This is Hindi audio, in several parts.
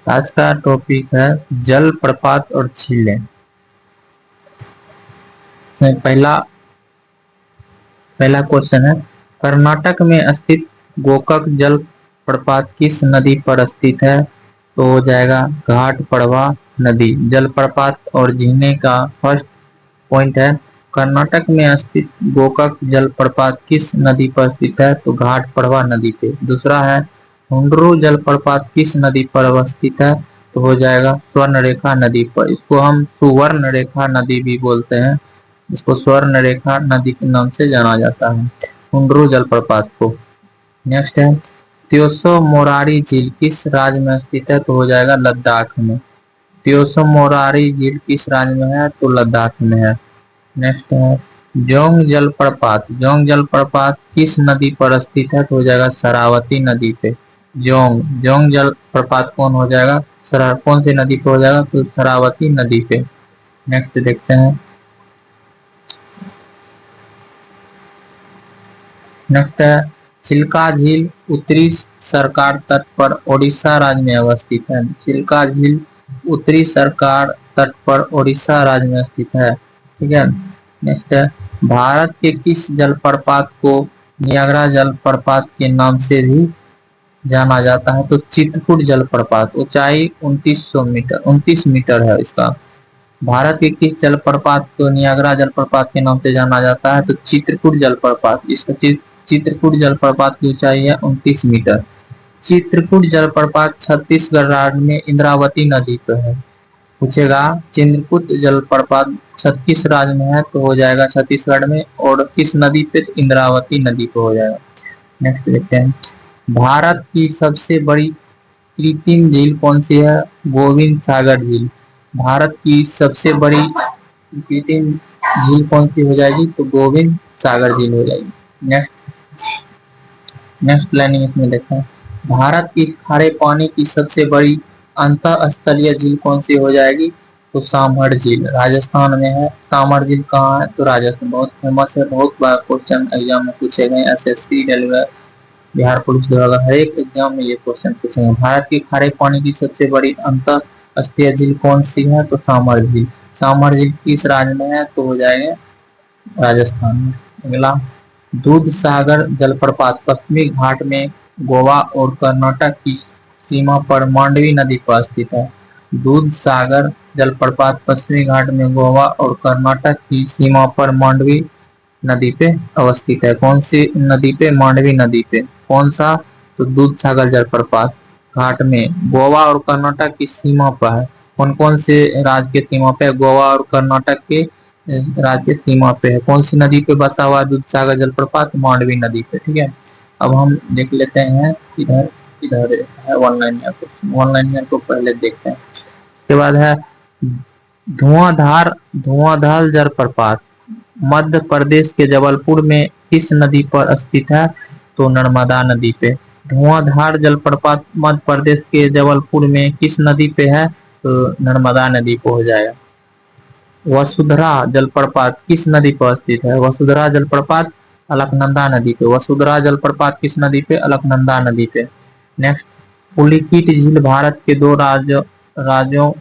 आज का टॉपिक है जल प्रपात और झीलें। पहला पहला क्वेश्चन है, कर्नाटक में स्थित गोकक जल प्रपात किस नदी पर स्थित है? तो हो जाएगा घाट पड़वा नदी। जल प्रपात और झीलें का फर्स्ट पॉइंट है, कर्नाटक में स्थित गोकक जल प्रपात किस नदी पर स्थित है? तो घाट पड़वा नदी पे। दूसरा है, हुंडरू जल प्रपात किस नदी पर अवस्थित है? तो हो जाएगा स्वर्ण रेखा नदी पर। इसको हम सुवर्ण रेखा नदी भी बोलते हैं, इसको स्वर्ण रेखा नदी के नाम से जाना जाता है हुंडरू जलप्रपात को। नेक्स्ट है, त्योसो मोरारी झील किस राज्य में स्थित है? तो हो जाएगा लद्दाख में। त्योसो मोरारी झील किस राज्य में है? तो लद्दाख में है। नेक्स्ट है, जोंग जलप्रपात। जोंग जलप्रपात किस नदी पर स्थित है? तो हो जाएगा शरावती नदी पे। जोंग जोंग जलप्रपात कौन हो जाएगा? कौन सी नदी पे हो जाएगा? तो शरावती नदी पे। नेक्स्ट देखते हैं, नेक्स्ट है, चिल्का झील उत्तरी सरकार तट पर ओडिशा राज्य में अवस्थित है। चिल्का झील उत्तरी सरकार तट पर ओडिशा राज्य में स्थित है। ठीक है। नेक्स्ट है, भारत के किस जलप्रपात को नियाग्रा जलप्रपात के नाम से भी जाना जाता है? तो चित्रकूट जलप्रपात। ऊंचाई 29 मीटर है इसका। भारत के किस जलप्रपात को नियाग्रा जलप्रपात के नाम से जाना जाता है? तो चित्रकूट जलप्रपात। इसका चित्रकूट जलप्रपात की ऊंचाई है 29 मीटर। चित्रकूट जलप्रपात छत्तीसगढ़ राज्य में इंद्रावती नदी पर है। पूछेगा चित्रकूट जलप्रपात छत्तीस राज्य में है, तो हो जाएगा छत्तीसगढ़ में। और किस नदी पे? इंद्रावती नदी पे हो जाएगा। नेक्स्ट देखते हैं, भारत की सबसे बड़ी कृत्रिम झील कौन सी है? गोविंद सागर झील। भारत की सबसे बड़ी कृत्रिम झील कौन सी हो जाएगी? तो गोविंद सागर झील हो जाएगी। नेक्स्ट नेक्स्ट लाइनिंग इसमें देखते हैं, भारत की खारे पानी की सबसे बड़ी अंतःस्थलीय झील कौन सी हो जाएगी? तो सामर झील राजस्थान में है। सामर झील कहाँ है? तो राजस्थान। बहुत फेमस है, बहुत बार क्वेश्चन एग्जाम में पूछे गए। एसएससी, रेलवे, बिहार पुलिस द्वारा हर एक एग्जाम में ये क्वेश्चन पूछेंगे। भारत की खारे पानी की सबसे बड़ी अंतःस्थलीय झील कौन सी है? तो सामर झील। सामर झील किस राज्य में है? तो हो जाएगा राजस्थान में। अगला, दूध सागर जलप्रपात पश्चिमी घाट में गोवा और कर्नाटक की सीमा पर मांडवी नदी पर स्थित है। दूध सागर जलप्रपात पश्चिमी घाट में गोवा और कर्नाटक की सीमा पर मांडवी नदी पे अवस्थित है। कौन सी नदी पे? मांडवी नदी पे। कौन सा? तो दूध सागर जलप्रपात घाट में गोवा और कर्नाटक की सीमा पर है। कौन कौन से राज्य के सीमा पे? गोवा और कर्नाटक के राज्य सीमा पे है। कौन सी नदी पे बसा हुआ दूध सागर जलप्रपात? मांडवी नदी पे। ठीक है। अब हम देख लेते हैं इधर इधर है वन लाइनर को। वन लाइनर को पहले देखते हैं। उसके बाद है धुआंधार जलप्रपात मध्य प्रदेश के जबलपुर में किस नदी पर स्थित है? तो नर्मदा नदी पे। धुआंधार जलप्रपात मध्य प्रदेश के जबलपुर में किस नदी पे है? तो नर्मदा नदी को हो जाएगा। वसुधरा जलप्रपात किस नदी पर स्थित है? वसुधरा जलप्रपात अलकनंदा नदी पे। वसुधरा जलप्रपात किस नदी पे? अलकनंदा नदी पे। नेक्स्ट, पुलिकिट झील भारत के दो राज्यों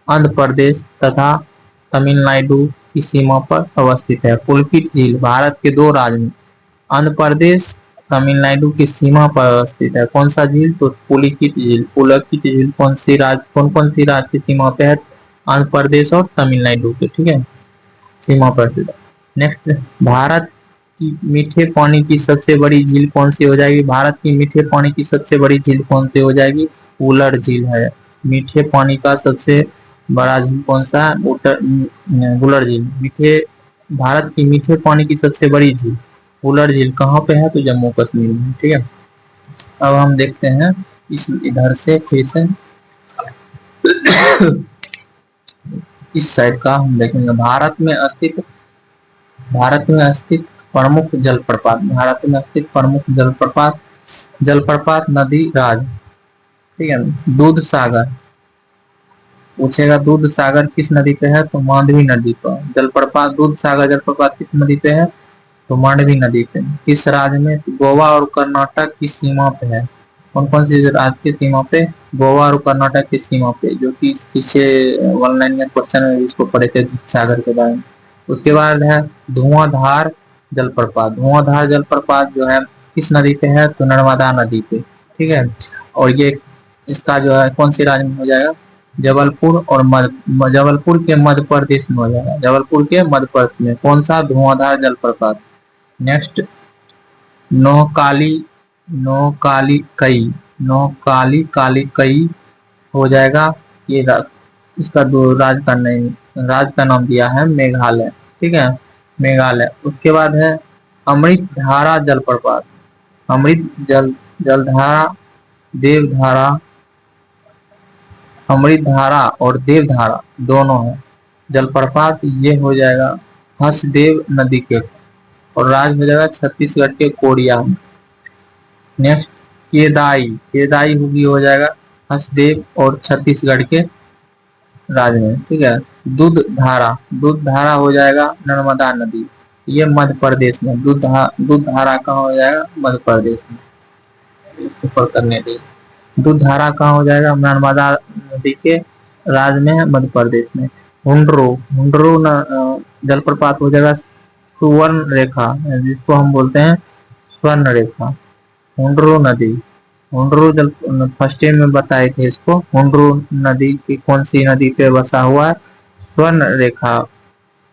आंध्र प्रदेश तथा तमिलनाडु की सीमा पर अवस्थित है। पुलिकिट झील भारत के दो राज्यों आंध्र प्रदेश तमिलनाडु की सीमा पर अवस्थित है। कौन सा झील? तो पुलिकिट झील। पुलिकिट झील कौन कौन सी राज्य की सीमा पे है? आंध्र प्रदेश और तमिलनाडु के। ठीक है, सीमा पर स्थित है। नेक्स्ट, भारत की मीठे पानी की सबसे बड़ी झील कौन सी हो जाएगी? भारत की मीठे पानी की सबसे बड़ी झील कौन सी हो जाएगी? वुलर झील है। मीठे पानी का सबसे बड़ा झील कौन सा है? वुलर झील। भारत की मीठे पानी की सबसे बड़ी झील वुलर झील कहाँ पे है? तो जम्मू कश्मीर में। ठीक है। अब हम देखते हैं इस इधर से फिर से इस साइड का हम देखेंगे। भारत में स्थित प्रमुख जलप्रपात। भारत में स्थित प्रमुख जलप्रपात नदी राज। ठीक है। दूध सागर पूछेगा, दूध सागर किस नदी पे है? तो मांडवी नदी पर। जलप्रपात दूध सागर जलप्रपात किस नदी पे है? तो मांडवी नदी पे। किस राज्य में? तो गोवा और कर्नाटक की सीमा पे है। कौन कौन सी राज्य की सीमा पे? गोवा और कर्नाटक की सीमा पे, जो कि पीछे 1 लाइन में क्वेश्चन है, इसको पढ़े थे सागर के बारे में। उसके बाद है धुआंधार जलप्रपात। धुआंधार जलप्रपात जो है किस नदी पे है? तो नर्मदा नदी पे, ठीक है। और ये इसका जो है कौन सी राज्य में हो जाएगा? जबलपुर और जबलपुर के मध्य प्रदेश में हो जाएगा। जबलपुर के मध्य प्रदेश में कौन सा धुआंधार जलप्रपात? नेक्स्ट, नौकाली नौकाली कई नौकाली काली कई हो जाएगा। ये इसका दो राज्य का नहीं, राज्य का नाम दिया है मेघालय, ठीक है, मेघालय। उसके बाद है अमृत धारा जलप्रपात। अमृत जलधारा, देवधारा, अमृत धारा और देवधारा दोनों है जलप्रपात। ये हो जाएगा हसदेव नदी के, और राज्य हो जाएगा छत्तीसगढ़ के कोरिया में। नेक्स्ट, केदाई केदाई होगी हो जाएगा हसदेव और छत्तीसगढ़ के राज्य में, ठीक है। दूध धारा हो जाएगा नर्मदा नदी, ये मध्य प्रदेश में। दूध धारा कहाँ हो जाएगा? मध्य प्रदेश में। इसको ऊपर करने दी। दूध धारा कहाँ हो जाएगा? नर्मदा नदी के राज्य में है, मध्य प्रदेश में। हुंडरो हुंडरो जलप्रपात हो जाएगा सुवर्ण रेखा, जिसको हम बोलते हैं स्वर्ण रेखा। हुंडरो नदी, हुंडरो जल फर्स्ट टाइम में बताए थे इसको। हुंडरो नदी की कौन सी नदी पे बसा हुआ है? स्वर्ण रेखा,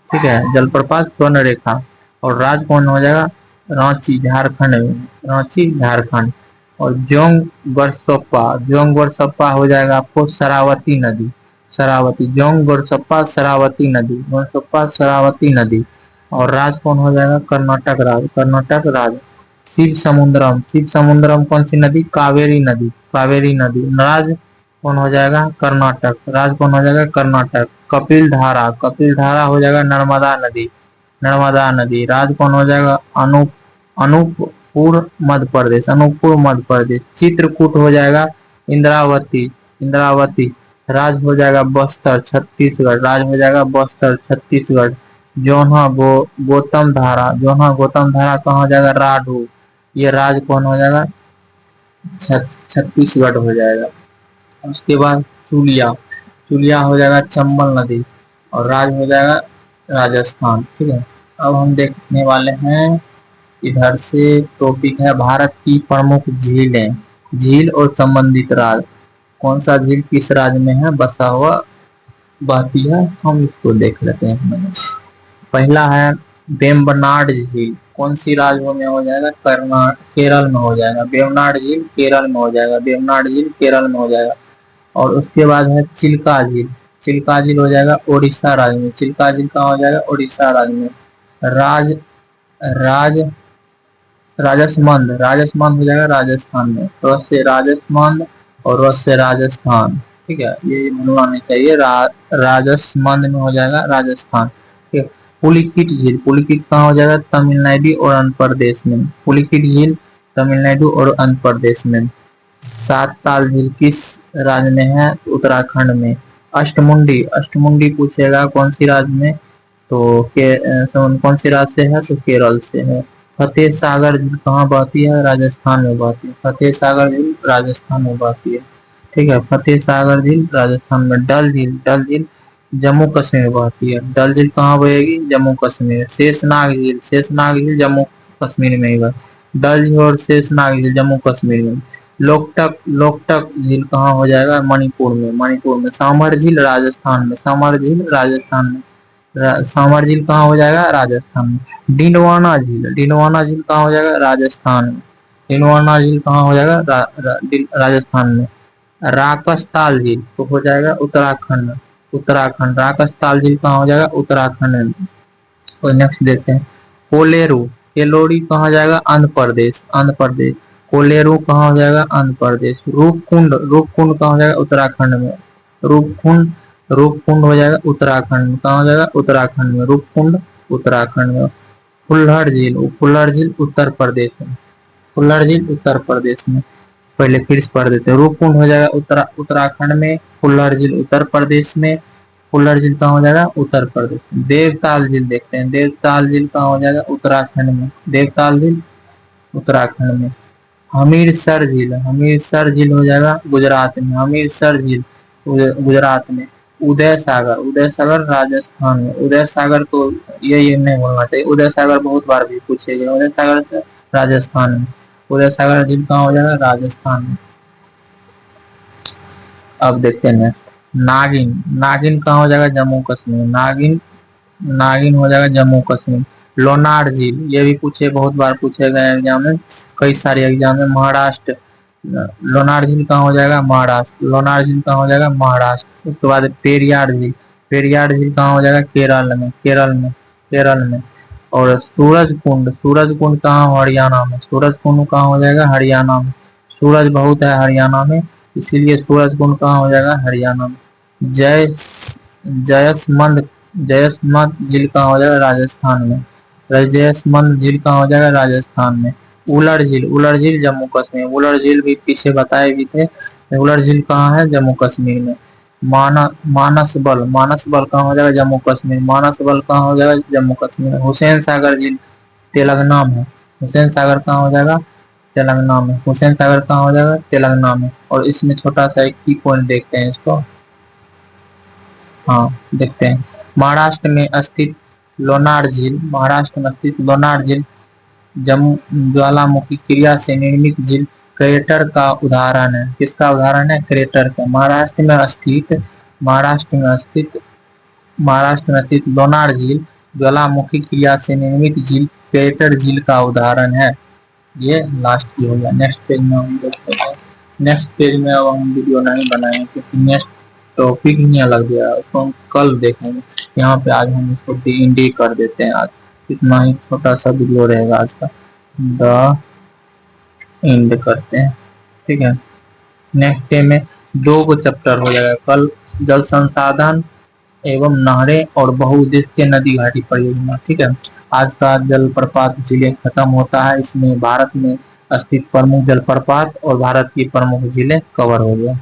ठीक है, जलप्रपात स्वर्ण रेखा। और राज्य कौन हो जाएगा? रांची झारखंड में, रांची झारखंड। और जोंग गोरसप्पा हो जाएगा आपको शरावती नदी, शरावती, जोंग गोरसप्पा शरावती नदी, गोरसप्पा शरावती नदी। और राज्य कौन हो जाएगा? कर्नाटक राज्य, कर्नाटक राज्य। शिव समुद्रम कौन सी नदी? कावेरी नदी, कावेरी नदी। राज्य कौन हो जाएगा? कर्नाटक, राज्य कौन हो जाएगा? कर्नाटक। कपिल धारा हो जाएगा नर्मदा नदी, नर्मदा नदी। राज्य कौन हो जाएगा? अनूपपुर मध्य प्रदेश, अनूपपुर मध्य प्रदेश। चित्रकूट हो जाएगा इंद्रावती, इंद्रावती। राज्य हो जाएगा बस्तर छत्तीसगढ़, राज्य हो जाएगा बस्तर छत्तीसगढ़। गौतम धारा, गौतम धारा कहाँ हो जाएगा? राढ़ू, ये राज्य कौन हो जाएगा? छत्तीसगढ़ हो जाएगा। उसके बाद चुलिया, चुलिया हो जाएगा चंबल नदी, और राज्य हो जाएगा राजस्थान, ठीक है। अब हम देखने वाले हैं इधर से, टॉपिक है भारत की प्रमुख झीलें, झील और संबंधित राज्य। कौन सा झील किस राज्य में है बसा हुआ बहती है, हम इसको देख लेते हैं। पहला है वेम्बनाड झील, कौन सी राज्य में हो जाएगा? केरल में हो जाएगा। वेम्बनाड झील केरल में हो जाएगा, वेम्बनाड झील केरल में हो जाएगा। और उसके बाद है चिल्का झील, चिल्का झील हो जाएगा उड़ीसा राज्य में। चिल्का झील कहाँ हो जाएगा? उड़ीसा राज्य में। राज राजसमंद, राजसमंद हो जाएगा राजस्थान में। रस से राजसमंद और रस से राजस्थान, ठीक है, ये भूलना नहीं चाहिए। राजसमंद में हो जाएगा राजस्थान, ठीक है। पुलिकिट झील, पुलिकिट कहाँ हो जाएगा? तमिलनाडु और आंध्र प्रदेश में। पुलिकिट झील तमिलनाडु और आंध्र प्रदेश में। सात ताल झील किस राज्य में है? उत्तराखंड में। अष्टमुंडी, अष्टमुंडी पूछेगा कौन सी राज्य में? तो कौन सी राज्य से है? तो केरल से है। फतेह सागर झील कहाँ बहती है? राजस्थान में बहती है। फतेह सागर झील राजस्थान में बहती है, ठीक है। फतेह सागर झील राजस्थान में। डल झील, डल झील जम्मू कश्मीर में बहती है। डल झील कहाँ बहेगी? जम्मू कश्मीर। शेषनाग झील, शेषनाग झील जम्मू कश्मीर में ही बह, डल झील और शेषनाग झील जम्मू कश्मीर में। लोकटक, लोकटक झील कहाँ हो जाएगा? मणिपुर में, मणिपुर में। सामर झील राजस्थान में, सामर झील राजस्थान में। सामर झील कहाँ हो जाएगा? राजस्थान में। डिंडवाना झील, डिंडवाना झील कहाँ हो जाएगा? राजस्थान में। डिंडवाना झील कहाँ हो जाएगा? राजस्थान में। राकसताल झील तो हो जाएगा उत्तराखंड, उत्तराखंड। राकसताल झील कहाँ हो जाएगा? उत्तराखंड में। तो नेक्स्ट देखते हैं कोलेरू, केलोरी कहाँ जाएगा? आंध्र प्रदेश, आंध्र प्रदेश। कोलेरू कहाँ हो जाएगा? आंध्र प्रदेश। रूपकुंड, रूपकुंड कहाँ हो जाएगा? उत्तराखंड में। रूपकुंड, रूपकुंड हो जाएगा उत्तराखंड में। कहाँ हो जाएगा? उत्तराखंड में, रूपकुंड उत्तराखंड में। फुल्लड़ झील, फुल्लड़ झील उत्तर प्रदेश में, फुल्लड़ झील उत्तर प्रदेश में। पहले फिर से पढ़ देते हैं। रूपकुंड हो जाएगा उत्तराखंड में, फुल्लड़ झील उत्तर प्रदेश में। फुल्लड़ झील कहाँ हो जाएगा? उत्तर प्रदेश में। देवताल झील देखते हैं, देवताल झील कहाँ हो जाएगा? उत्तराखंड में, देवताल झील उत्तराखंड में। हमीरसर झील, हमीरसर झील हो जाएगा गुजरात में, हमीरसर झील गुजरात में। उदय सागर, उदय सागर राजस्थान में, उदय सागर तो ये नहीं बोलना चाहिए, उदय सागर बहुत बार भी पूछे गए, उदय सागर से राजस्थान में, उदय सागर झील कहाँ हो जाएगा राजस्थान में। अब देखते हैं नागिन, नागिन कहाँ हो जाएगा जम्मू कश्मीर, नागिन, नागिन हो जाएगा जम्मू कश्मीर। लोनार झील ये भी पूछे, बहुत बार पूछे गए एग्जाम में, कई सारे एग्जाम में, महाराष्ट्र। लोनार झील कहाँ हो जाएगा महाराष्ट्र, लोनार झील कहाँ हो जाएगा महाराष्ट्र। उसके बाद पेरियार झील, पेरियार झील कहाँ हो जाएगा केरल में, केरल में, केरल में। और सूरज कुंड, सूरज कुंड कहाँ हरियाणा में, सूरज कुंड कहाँ हो जाएगा हरियाणा में। सूरज बहुत है हरियाणा में, इसीलिए सूरज कुंड कहाँ हो जाएगा हरियाणा में। जय जयसमंद, जयसमंद झील कहाँ हो जाएगा राजस्थान में, जयसमंद झील कहाँ हो जाएगा राजस्थान में। उलर झील, उलर झील जम्मू कश्मीर, उलर झील भी पीछे बताए भी थे, उलर झील कहाँ है जम्मू कश्मीर में। मानस बल, मानस बल कहाँ हो जाएगा जम्मू कश्मीर, मानस बल कहाँ हो जाएगा जम्मू कश्मीर में। हुसैन सागर झील तेलंगाना में, हुसैन सागर कहाँ हो जाएगा तेलंगाना में, हुसैन सागर कहाँ हो जाएगा तेलंगाना में। और इसमें छोटा सा एक की पॉइंट देखते हैं इसको, हाँ देखते हैं। महाराष्ट्र में स्थित लोनार झील, महाराष्ट्र में स्थित लोनार झील जम्मू ज्वालामुखी क्रिया से निर्मित झील क्रेटर का उदाहरण है। किसका उदाहरण है, क्रेटर का। महाराष्ट्र में स्थित, महाराष्ट्र में स्थित, महाराष्ट्र में स्थित लोनार झील ज्वालामुखी क्रिया से निर्मित झील क्रेटर झील का उदाहरण है। ये लास्ट की हो गया। नेक्स्ट पेज में हम देखते हैं, नेक्स्ट पेज में अब हम वीडियो नहीं बनाएंगे क्योंकि नेक्स्ट टॉपिक ही अलग दिया है, उसको हम कल देखेंगे। यहाँ पे आज हम इसको डी कर देते हैं, आज इतना ही छोटा सा वीडियो रहेगा आज का, द एंड करते हैं, ठीक है। नेक्स्ट डे में 2 चैप्टर हो जाएगा कल, जल संसाधन एवं नहरें और बहुउद्देशीय नदी घाटी परियोजना, ठीक है। आज का जलप्रपात झीलें खत्म होता है, इसमें भारत में स्थित प्रमुख जलप्रपात और भारत की प्रमुख झीलें कवर हो गया।